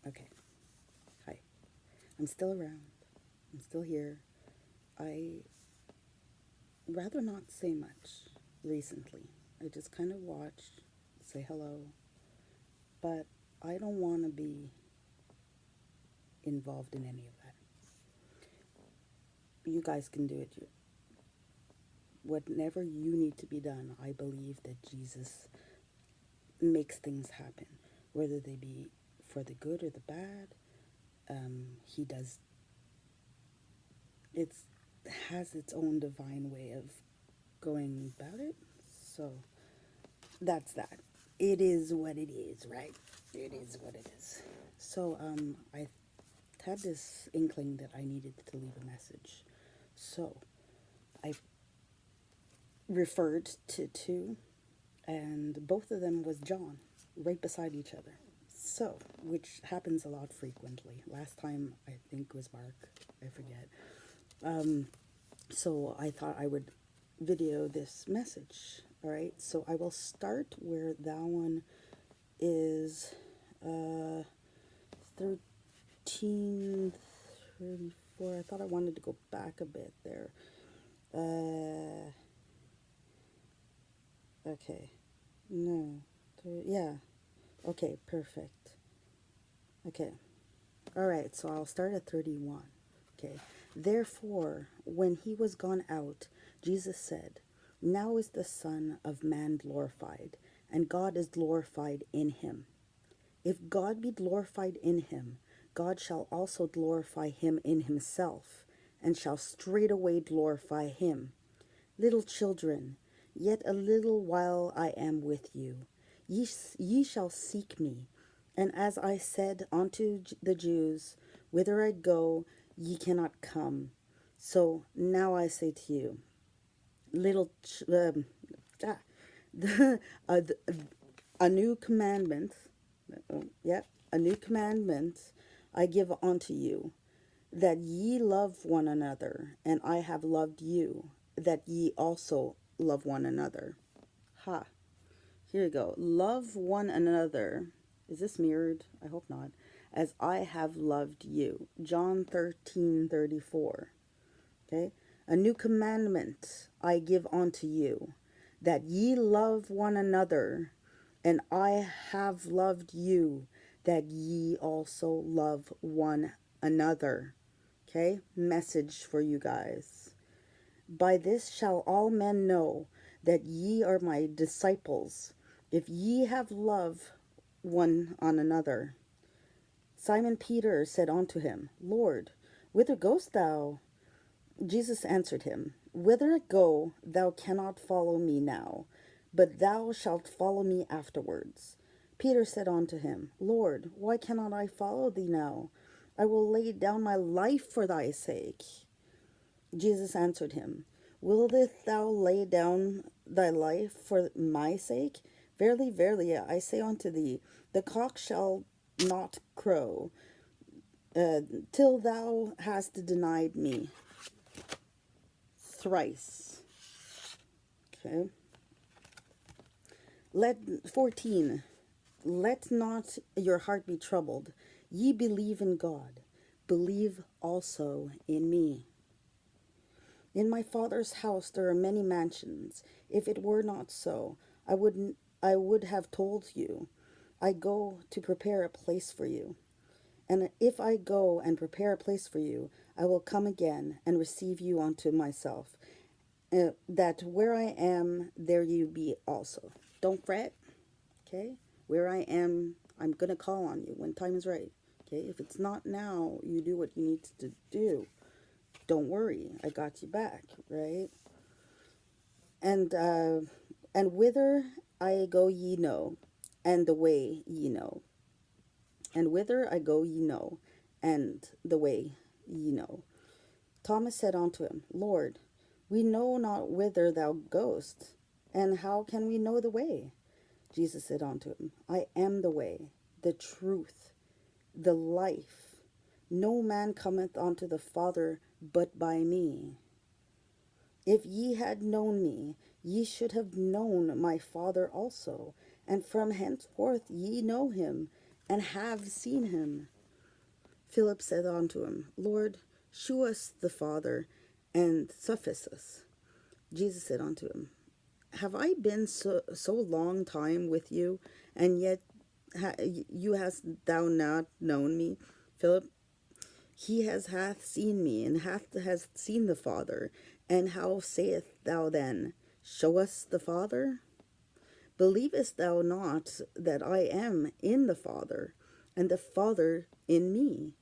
Okay. Hi. I'm still around. I'm still here. I rather not say much recently. I just kind of watch, say hello, but I don't want to be involved in any of that. You guys can do it. Whatever you need to be done, I believe that Jesus makes things happen, whether they be for the good or the bad. He does. It's has its own divine way of going about it. So that's that. It is what it is, right? It is what it is. So I had this inkling that I needed to leave a message. So I referred to two, and both of them was John, right beside each other. So, which happens a lot frequently. Last time I think was Mark, I forget. So I thought I would video this message. All right. So I will start where that one is 1334. I thought I wanted to go back a bit there. Okay. No. Yeah. Okay, perfect. Okay. All right, so I'll start at 31. Okay. Therefore, when he was gone out, Jesus said, now is the Son of Man glorified, and God is glorified in him. If God be glorified in him, God shall also glorify him in himself, and shall straightway glorify him. Little children, yet a little while I am with you. Ye shall seek me. And as I said unto the Jews, whither I go, ye cannot come. So now I say to you, little, the, a new commandment, a new commandment I give unto you, that ye love one another, and I have loved you, that ye also love one another. Ha. Here you go. Love one another. Is this mirrored? I hope not. As I have loved you. John 13:34. Okay? A new commandment I give unto you, that ye love one another, and I have loved you, that ye also love one another. Okay? Message for you guys. By this shall all men know that ye are my disciples, if ye have love one on another. Simon Peter said unto him, Lord, whither goest thou? Jesus answered him, Whither I go, thou cannot follow me now, but thou shalt follow me afterwards. Peter said unto him, Lord, why cannot I follow thee now? I will lay down my life for thy sake. Jesus answered him, Wilt thou lay down thy life for my sake? Verily, verily, I say unto thee, the cock shall not crow till thou hast denied me thrice. Okay. 14. Let not your heart be troubled. Ye believe in God. Believe also in me. In my Father's house there are many mansions. If it were not so, I would have told you. I go to prepare a place for you. And if I go and prepare a place for you, I will come again and receive you unto myself, that where I am, there you be also. Don't fret, okay? Where I am, I'm going to call on you when time is right, okay? If it's not now, you do what you need to do. Don't worry, I got you back, right? And whither I go ye know, and the way ye know. And whither I go ye know, and the way ye know. Thomas said unto him, Lord, we know not whither thou goest, and how can we know the way? Jesus said unto him, I am the way, the truth, the life. No man cometh unto the Father but by me. If ye had known me, ye should have known my Father also, and from henceforth ye know him, and have seen him. Philip said unto him, Lord, shew us the Father, and suffice us. Jesus said unto him, Have I been so long time with you, and yet you hast thou not known me? Philip, he hath seen me, and has seen the Father. And how sayest thou then, Show us the Father? Believest thou not that I am in the Father, and the Father in me?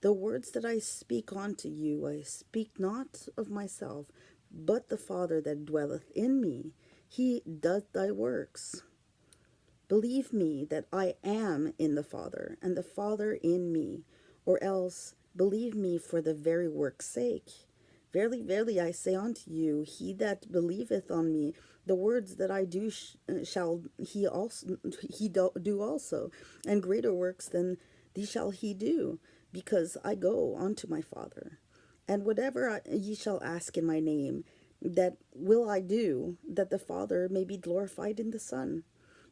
The words that I speak unto you, I speak not of myself, but the Father that dwelleth in me, he doth thy works. Believe me that I am in the Father, and the Father in me, or else believe me for the very work's sake. Verily, verily, I say unto you, he that believeth on me, the words that I do shall he do also, and greater works than these shall he do, because I go unto my Father. And whatever ye shall ask in my name, that will I do, that the Father may be glorified in the Son.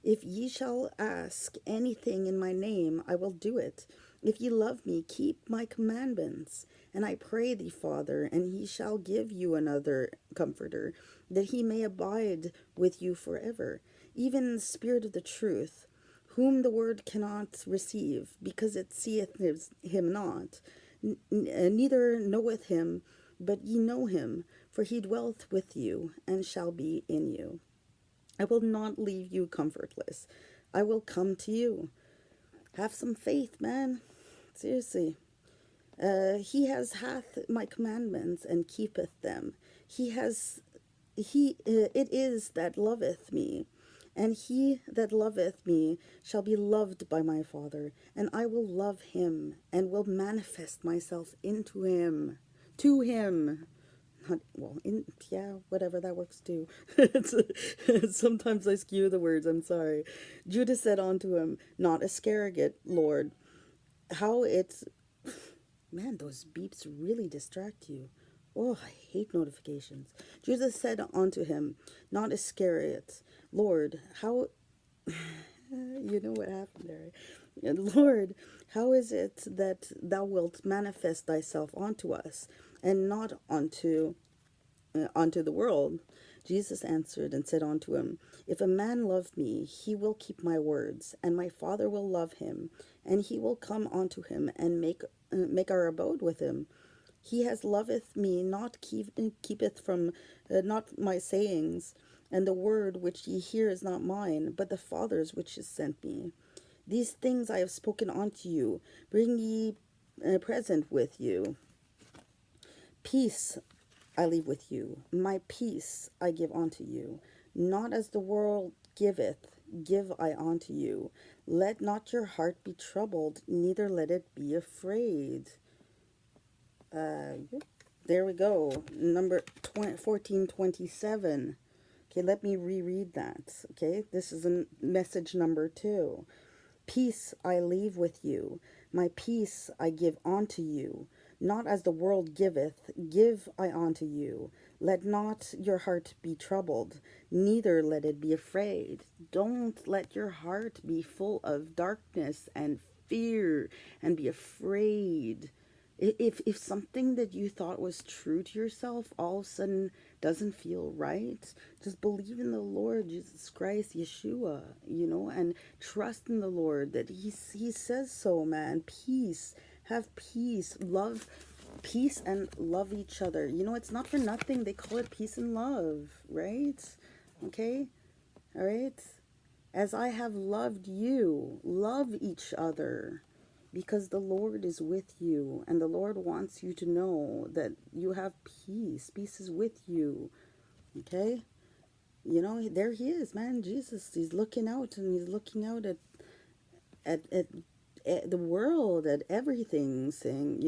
If ye shall ask anything in my name, I will do it. If ye love me, keep my commandments. And I pray thee, Father, and he shall give you another Comforter, that he may abide with you forever, even the Spirit of the truth, whom the world cannot receive, because it seeth him not, neither knoweth him, but ye know him, for he dwelleth with you, and shall be in you. I will not leave you comfortless. I will come to you. Have some faith, man. Seriously. Hath my commandments and keepeth them. It is that loveth me. And he that loveth me shall be loved by my Father, and I will love him, and will manifest myself into him, to him. Not, well, yeah, whatever, that works too. Sometimes I skew the words, I'm sorry. Judas said unto him, Not Iscariot, Lord, how it's... Man, those beeps really distract you. Oh, I hate notifications. Judas said unto him, Not Iscariot, Lord, how... You know what happened there. Lord, how is it that thou wilt manifest thyself unto us, and not unto the world? Jesus answered and said unto him, If a man love me, he will keep my words, and my Father will love him, and he will come unto him, and make our abode with him. He has loveth me, not keepeth from not my sayings, and the word which ye hear is not mine, but the Father's which has sent me. These things I have spoken unto you. Bring ye present with you. Peace I leave with you. My peace I give unto you. Not as the world giveth, give I unto you. Let not your heart be troubled, neither let it be afraid. There we go. Number 1427. Okay, let me reread that. Okay, this is message number 2. Peace I leave with you. My peace I give unto you. Not as the world giveth, give I unto you. Let not your heart be troubled, neither let it be afraid. Don't let your heart be full of darkness and fear and be afraid. If something that you thought was true to yourself all of a sudden doesn't feel right, just believe in the Lord Jesus Christ, Yeshua, and trust in the Lord that he says so, man. Peace, have peace, love, peace and love each other. It's not for nothing they call it peace and love, right? Okay? All right? As I have loved you, love each other. Because the Lord is with you, and the Lord wants you to know that you have peace. Peace is with you, okay? There he is, man. Jesus, he's looking out, and he's looking out at the world, at everything, saying,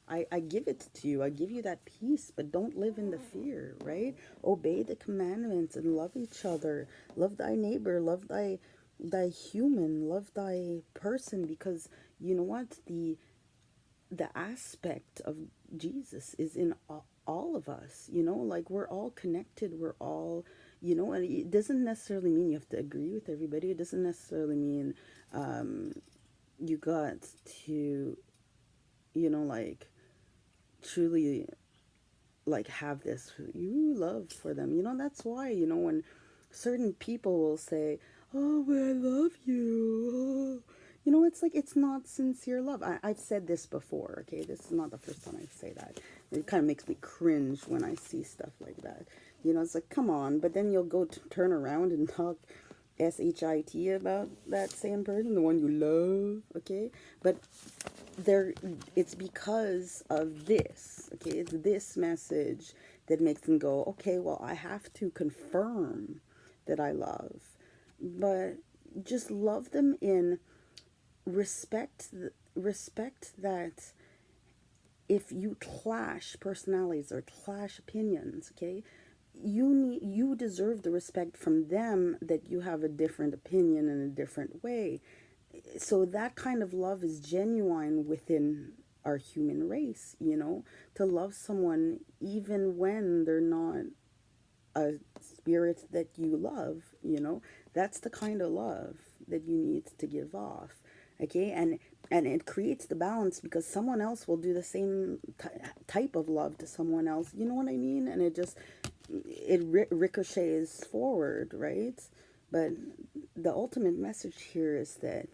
I give it to you. I give you that peace, but don't live in the fear, right? Obey the commandments and love each other. Love thy neighbor. Love thy human. Love thy person, because you know what? The aspect of Jesus is in all of us, like we're all connected. We're all, and it doesn't necessarily mean you have to agree with everybody. It doesn't necessarily mean you got to like truly like have this you love for them. That's why, when certain people will say, "Oh, but I love you." It's like it's not sincere love. I've said this before, okay? This is not the first time I say that. It kind of makes me cringe when I see stuff like that. It's like, come on, but then you'll go turn around and talk shit about that same person, the one you love, okay? But there, it's because of this, okay? It's this message that makes them go, okay, well, I have to confirm that I love, but just love them in respect that if you clash personalities or clash opinions, okay, you deserve the respect from them that you have a different opinion in a different way. So that kind of love is genuine within our human race, to love someone even when they're not a spirit that you love, that's the kind of love that you need to give off. Okay, and it creates the balance because someone else will do the same type of love to someone else, you know what I mean? And it ricochets forward, right? But the ultimate message here is that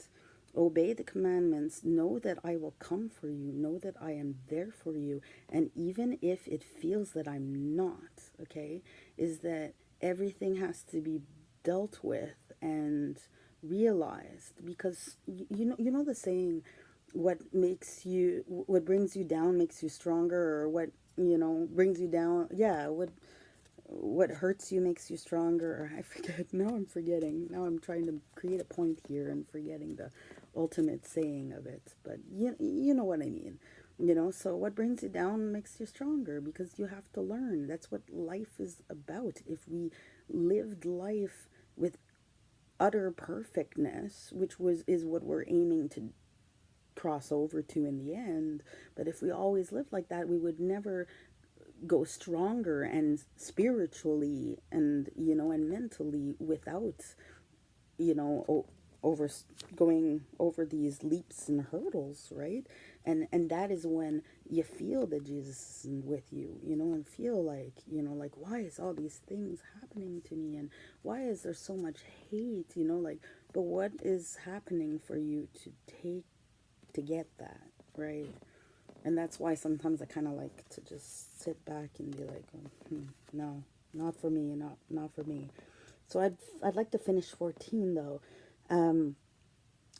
obey the commandments, know that I will come for you, know that I am there for you, and even if it feels that I'm not, okay, is that everything has to be dealt with and realized because you know the saying, what brings you down makes you stronger, or what brings you down, yeah, what hurts you makes you stronger. I forget. Now I'm forgetting. Now I'm trying to create a point here and forgetting the ultimate saying of it. But you know what I mean. So what brings you down makes you stronger because you have to learn. That's what life is about. If we lived life with utter perfectness, which is what we're aiming to cross over to in the end, but if we always lived like that, we would never go stronger and spiritually and and mentally without over going over these leaps and hurdles, right? And that is when you feel that Jesus is with you, and feel like like, why is all these things happening to me, and why is there so much hate, like, but what is happening for you to get that, right? And that's why sometimes I kind of like to just sit back and be like, oh, no, not for me, not for me. So I'd like to finish 14 though.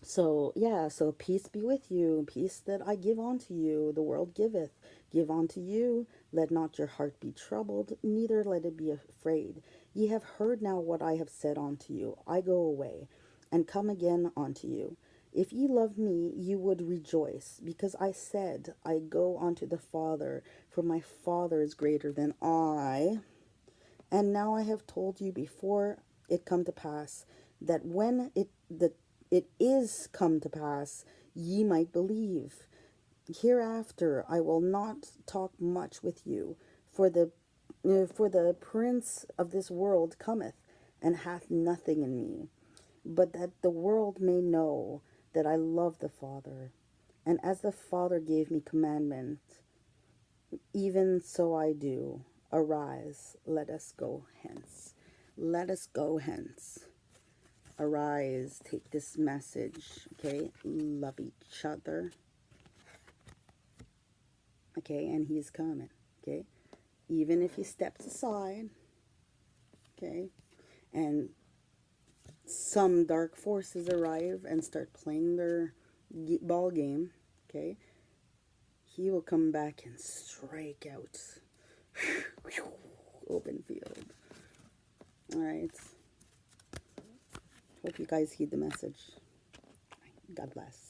So yeah, so peace be with you, peace that I give unto you, the world giveth, give unto you. Let not your heart be troubled, neither let it be afraid. Ye have heard now what I have said unto you. I go away, and come again unto you. If ye loved me, ye would rejoice, because I said, I go unto the Father, for my Father is greater than I. And now I have told you before it come to pass, that when it is come to pass, ye might believe. Hereafter I will not talk much with you, for the prince of this world cometh, and hath nothing in me, but that the world may know that I love the Father. And as the Father gave me commandment, even so I do. Arise, let us go hence. Let us go hence. Arise, take this message, okay? Love each other, okay? And he's coming, okay? Even if he steps aside, okay? And some dark forces arrive and start playing their ball game, okay? He will come back and strike out. Open field. All right. Hope you guys heed the message. God bless.